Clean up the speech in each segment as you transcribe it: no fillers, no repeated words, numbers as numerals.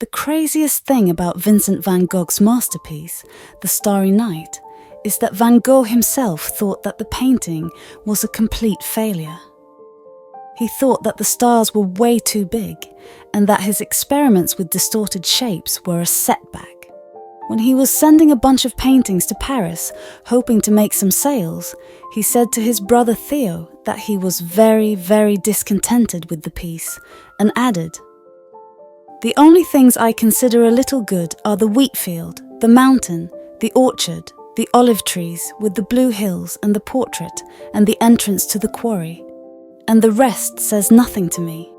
The craziest thing about Vincent van Gogh's masterpiece, The Starry Night, is that Van Gogh himself thought that the painting was a complete failure. He thought that the stars were way too big and that his experiments with distorted shapes were a setback. When he was sending a bunch of paintings to Paris, hoping to make some sales, he said to his brother Theo that he was very, very discontented with the piece and added, "The only things I consider a little good are the wheat field, the mountain, the orchard, the olive trees with the blue hills and the portrait and the entrance to the quarry, and the rest says nothing to me."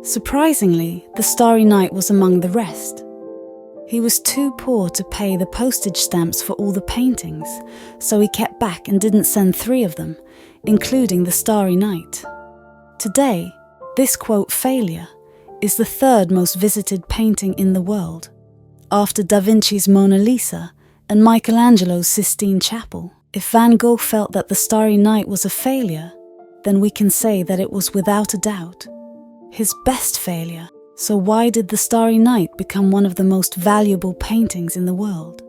Surprisingly, The Starry Night was among the rest. He was too poor to pay the postage stamps for all the paintings, so he kept back and didn't send 3 of them, including The Starry Night. Today, this quote failure is the 3rd most visited painting in the world, after Da Vinci's Mona Lisa and Michelangelo's Sistine Chapel. If Van Gogh felt that The Starry Night was a failure, then we can say that it was without a doubt his best failure. So why did The Starry Night become one of the most valuable paintings in the world?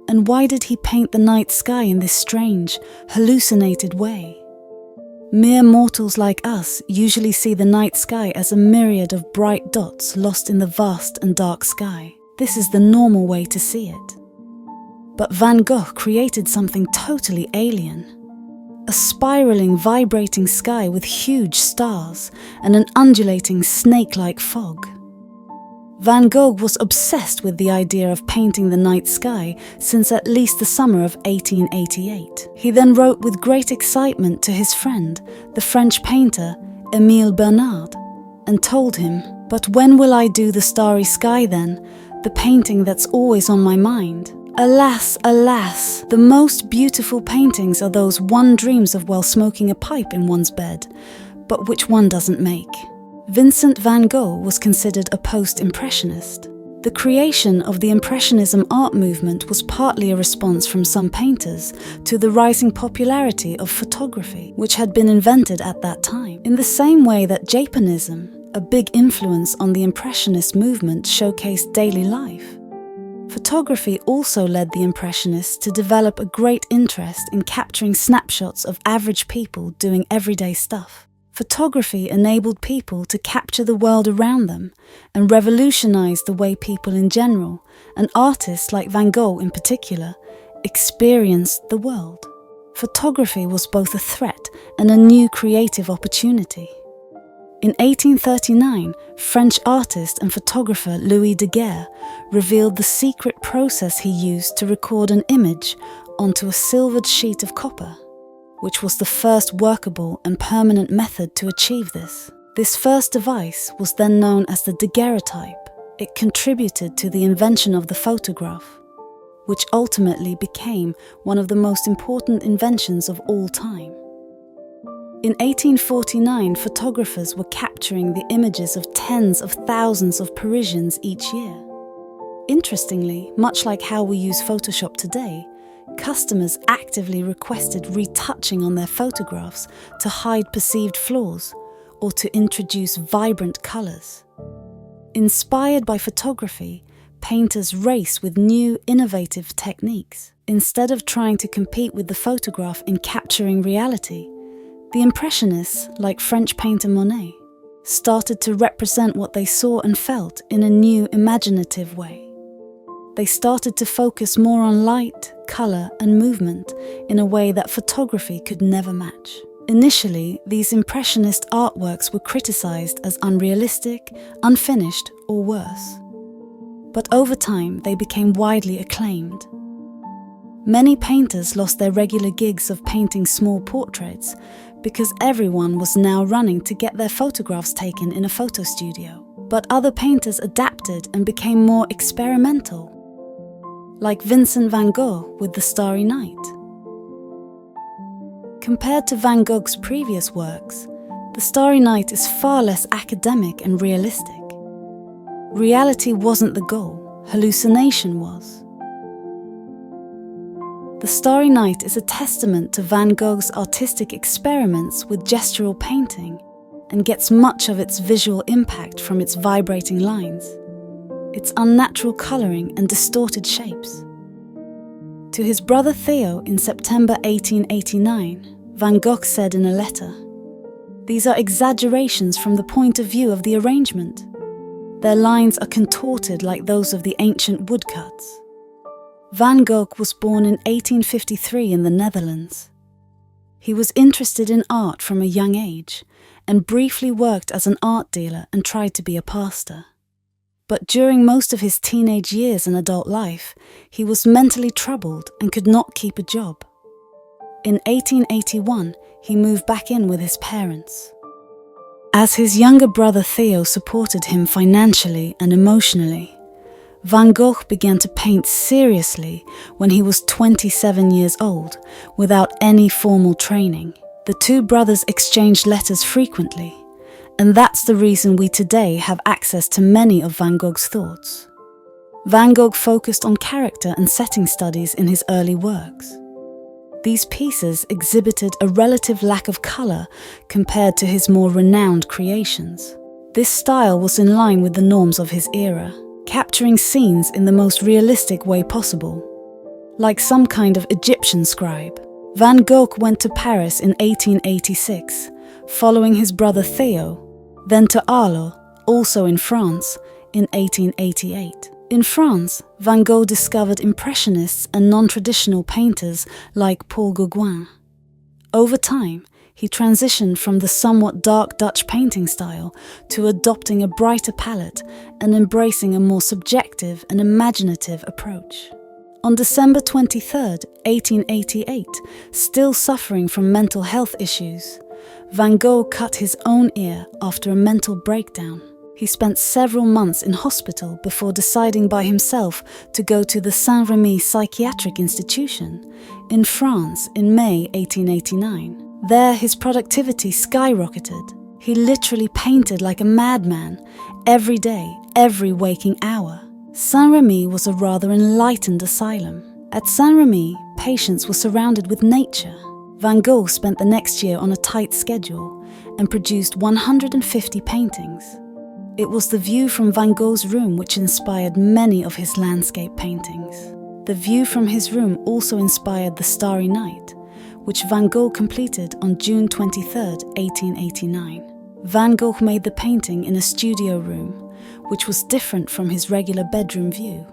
And why did he paint the night sky in this strange, hallucinated way? Mere mortals like us usually see the night sky as a myriad of bright dots lost in the vast and dark sky. This is the normal way to see it. But Van Gogh created something totally alien. A spiraling, vibrating sky with huge stars and an undulating, snake-like fog. Van Gogh was obsessed with the idea of painting the night sky since at least the summer of 1888. He then wrote with great excitement to his friend, the French painter Émile Bernard, and told him, "But when will I do the starry sky then, the painting that's always on my mind?" Alas, alas, the most beautiful paintings are those one dreams of while smoking a pipe in one's bed, but which one doesn't make. Vincent van Gogh was considered a post-impressionist. The creation of the impressionism art movement was partly a response from some painters to the rising popularity of photography, which had been invented at that time. In the same way that Japanism, a big influence on the impressionist movement, showcased daily life, photography also led the Impressionists to develop a great interest in capturing snapshots of average people doing everyday stuff. Photography enabled people to capture the world around them and revolutionized the way people in general, and artists like Van Gogh in particular, experienced the world. Photography was both a threat and a new creative opportunity. In 1839, French artist and photographer Louis Daguerre revealed the secret process he used to record an image onto a silvered sheet of copper, which was the first workable and permanent method to achieve this. This first device was then known as the daguerreotype. It contributed to the invention of the photograph, which ultimately became one of the most important inventions of all time. In 1849, photographers were capturing the images of tens of thousands of Parisians each year. Interestingly, much like how we use Photoshop today, customers actively requested retouching on their photographs to hide perceived flaws or to introduce vibrant colors. Inspired by photography, painters race with new, innovative techniques. Instead of trying to compete with the photograph in capturing reality, the Impressionists, like French painter Monet, started to represent what they saw and felt in a new, imaginative way. They started to focus more on light, color, and movement in a way that photography could never match. Initially, these Impressionist artworks were criticized as unrealistic, unfinished, or worse. But over time, they became widely acclaimed. Many painters lost their regular gigs of painting small portraits because everyone was now running to get their photographs taken in a photo studio. But other painters adapted and became more experimental, like Vincent van Gogh with The Starry Night. Compared to Van Gogh's previous works, The Starry Night is far less academic and realistic. Reality wasn't the goal, hallucination was. The Starry Night is a testament to Van Gogh's artistic experiments with gestural painting and gets much of its visual impact from its vibrating lines. its unnatural colouring and distorted shapes. To his brother Theo in September 1889, Van Gogh said in a letter, "These are exaggerations from the point of view of the arrangement. Their lines are contorted like those of the ancient woodcuts." Van Gogh was born in 1853 in the Netherlands. He was interested in art from a young age and briefly worked as an art dealer and tried to be a pastor. But during most of his teenage years and adult life, he was mentally troubled and could not keep a job. In 1881, he moved back in with his parents. As his younger brother Theo supported him financially and emotionally, Van Gogh began to paint seriously when he was 27 years old, without any formal training. The two brothers exchanged letters frequently, and that's the reason we today have access to many of Van Gogh's thoughts. Van Gogh focused on character and setting studies in his early works. These pieces exhibited a relative lack of colour compared to his more renowned creations. This style was in line with the norms of his era, capturing scenes in the most realistic way possible. Like some kind of Egyptian scribe, Van Gogh went to Paris in 1886, following his brother Theo, then to Arles, also in France, in 1888. In France, Van Gogh discovered impressionists and non-traditional painters like Paul Gauguin. Over time, he transitioned from the somewhat dark Dutch painting style to adopting a brighter palette and embracing a more subjective and imaginative approach. On December 23, 1888, still suffering from mental health issues, Van Gogh cut his own ear after a mental breakdown. He spent several months in hospital before deciding by himself to go to the Saint-Remy psychiatric institution in France in May 1889. There, his productivity skyrocketed. He literally painted like a madman, every day, every waking hour. Saint-Remy was a rather enlightened asylum. At Saint-Remy, patients were surrounded with nature. Van Gogh spent the next year on a tight schedule and produced 150 paintings. It was the view from Van Gogh's room which inspired many of his landscape paintings. The view from his room also inspired the Starry Night, which Van Gogh completed on June 23, 1889. Van Gogh made the painting in a studio room, which was different from his regular bedroom view.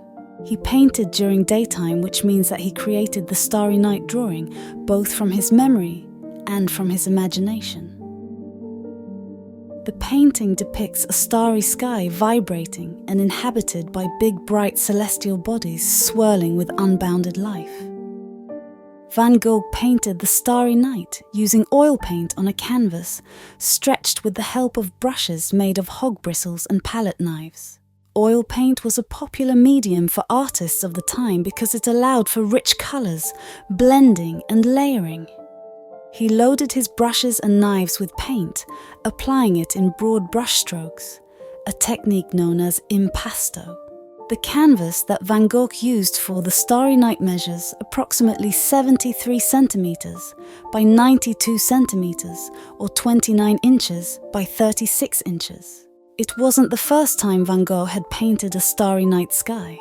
He painted during daytime, which means that he created the Starry Night drawing both from his memory and from his imagination. The painting depicts a starry sky vibrating and inhabited by big bright celestial bodies swirling with unbounded life. Van Gogh painted the Starry Night using oil paint on a canvas stretched with the help of brushes made of hog bristles and palette knives. Oil paint was a popular medium for artists of the time because it allowed for rich colours, blending and layering. He loaded his brushes and knives with paint, applying it in broad brushstrokes, a technique known as impasto. The canvas that Van Gogh used for the Starry Night measures approximately 73 centimeters by 92 centimeters or 29 inches by 36 inches. It wasn't the first time Van Gogh had painted a starry night sky.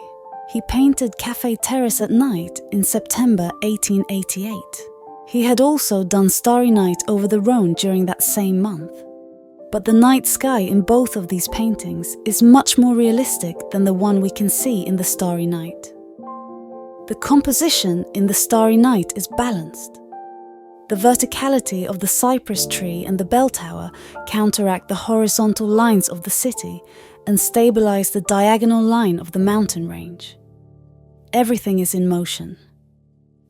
He painted Café Terrace at night in September 1888. He had also done Starry Night over the Rhone during that same month. But the night sky in both of these paintings is much more realistic than the one we can see in the Starry Night. The composition in the Starry Night is balanced. The verticality of the cypress tree and the bell tower counteract the horizontal lines of the city and stabilize the diagonal line of the mountain range. Everything is in motion.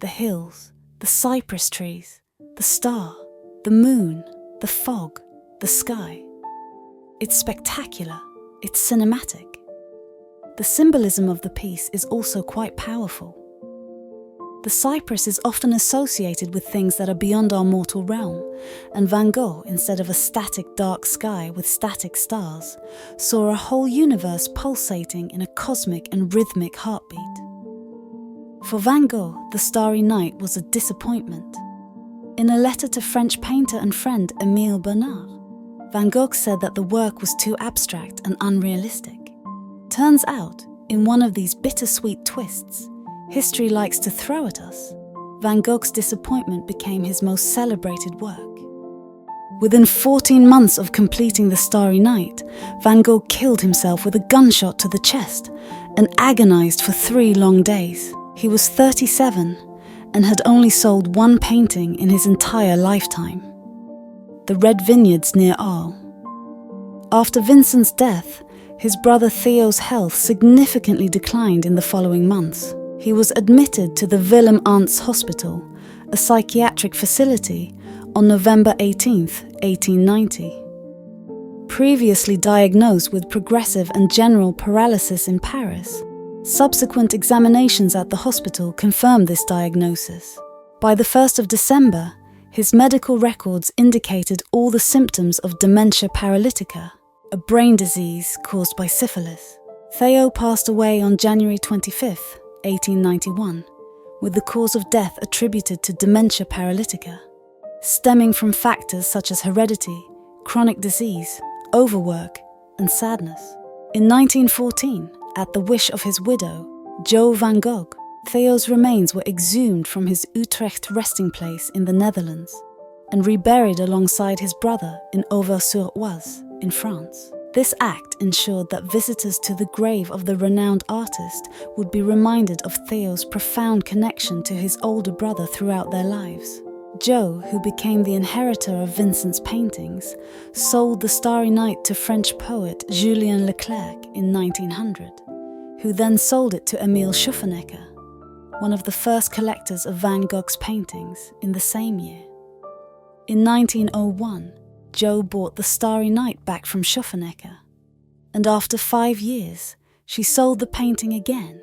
The hills, the cypress trees, the star, the moon, the fog, the sky. It's spectacular, it's cinematic. The symbolism of the piece is also quite powerful. The cypress is often associated with things that are beyond our mortal realm, and Van Gogh, instead of a static dark sky with static stars, saw a whole universe pulsating in a cosmic and rhythmic heartbeat. For Van Gogh, the Starry Night was a disappointment. In a letter to French painter and friend Émile Bernard, Van Gogh said that the work was too abstract and unrealistic. Turns out, In one of these bittersweet twists history likes to throw at us, Van Gogh's disappointment became his most celebrated work. Within 14 months of completing the Starry Night, Van Gogh killed himself with a gunshot to the chest and agonized for 3 long days. He was 37 and had only sold 1 painting in his entire lifetime: the Red Vineyards near Arles. After Vincent's death, his brother Theo's health significantly declined in the following months. He was admitted to the Willem Arntz Hospital, a psychiatric facility, on November 18, 1890. Previously diagnosed with progressive and general paralysis in Paris, subsequent examinations at the hospital confirmed this diagnosis. By the 1st of December, his medical records indicated all the symptoms of dementia paralytica, a brain disease caused by syphilis. Theo passed away on January 25, 1891, with the cause of death attributed to dementia paralytica, stemming from factors such as heredity, chronic disease, overwork, and sadness. In 1914, at the wish of his widow, Jo van Gogh, Theo's remains were exhumed from his Utrecht resting place in the Netherlands and reburied alongside his brother in Auvers-sur-Oise in France. This act ensured that visitors to the grave of the renowned artist would be reminded of Theo's profound connection to his older brother throughout their lives. Jo, who became the inheritor of Vincent's paintings, sold the Starry Night to French poet Julien Leclerc in 1900, who then sold it to Emile Schuffenecker, one of the first collectors of Van Gogh's paintings, in the same year. In 1901, Jo bought the Starry Night back from Schuffenecker, and after 5 years, she sold the painting again,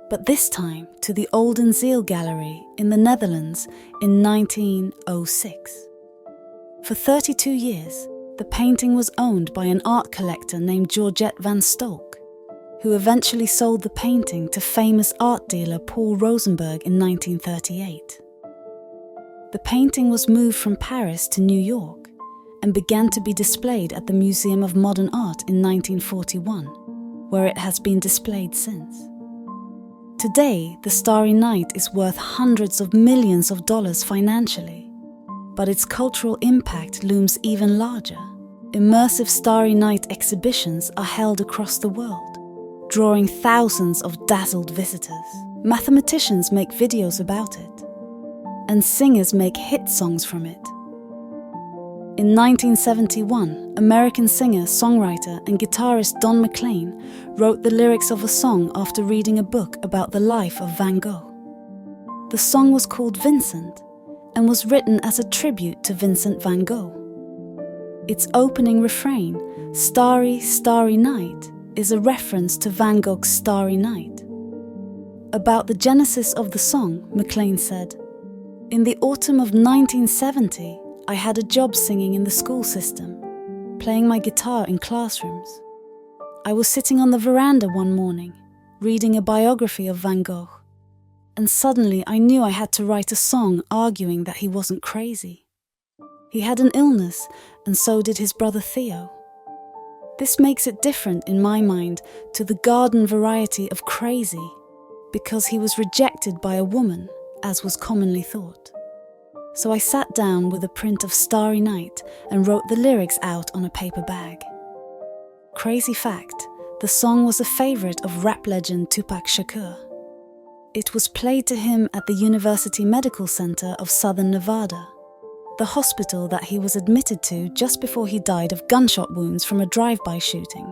but this time to the Oldenziel Gallery in the Netherlands in 1906. For 32 years, the painting was owned by an art collector named Georgette van Stolk, who eventually sold the painting to famous art dealer Paul Rosenberg in 1938. The painting was moved from Paris to New York and began to be displayed at the Museum of Modern Art in 1941, where it has been displayed since. Today, the Starry Night is worth hundreds of millions of dollars financially, but its cultural impact looms even larger. Immersive Starry Night exhibitions are held across the world, drawing thousands of dazzled visitors. Mathematicians make videos about it, and singers make hit songs from it. In 1971, American singer, songwriter, and guitarist Don McLean wrote the lyrics of a song after reading a book about the life of Van Gogh. The song was called Vincent and was written as a tribute to Vincent van Gogh. Its opening refrain, "Starry, Starry Night," is a reference to Van Gogh's Starry Night. About the genesis of the song, McLean said, "In the autumn of 1970, I had a job singing in the school system, playing my guitar in classrooms. I was sitting on the veranda one morning, reading a biography of Van Gogh, and suddenly I knew I had to write a song arguing that he wasn't crazy. He had an illness, and so did his brother Theo. This makes it different in my mind to the garden variety of crazy, because he was rejected by a woman, as was commonly thought. So I sat down with a print of Starry Night and wrote the lyrics out on a paper bag." Crazy fact, the song was a favorite of rap legend Tupac Shakur. It was played to him at the University Medical Center of Southern Nevada, the hospital that he was admitted to just before he died of gunshot wounds from a drive-by shooting.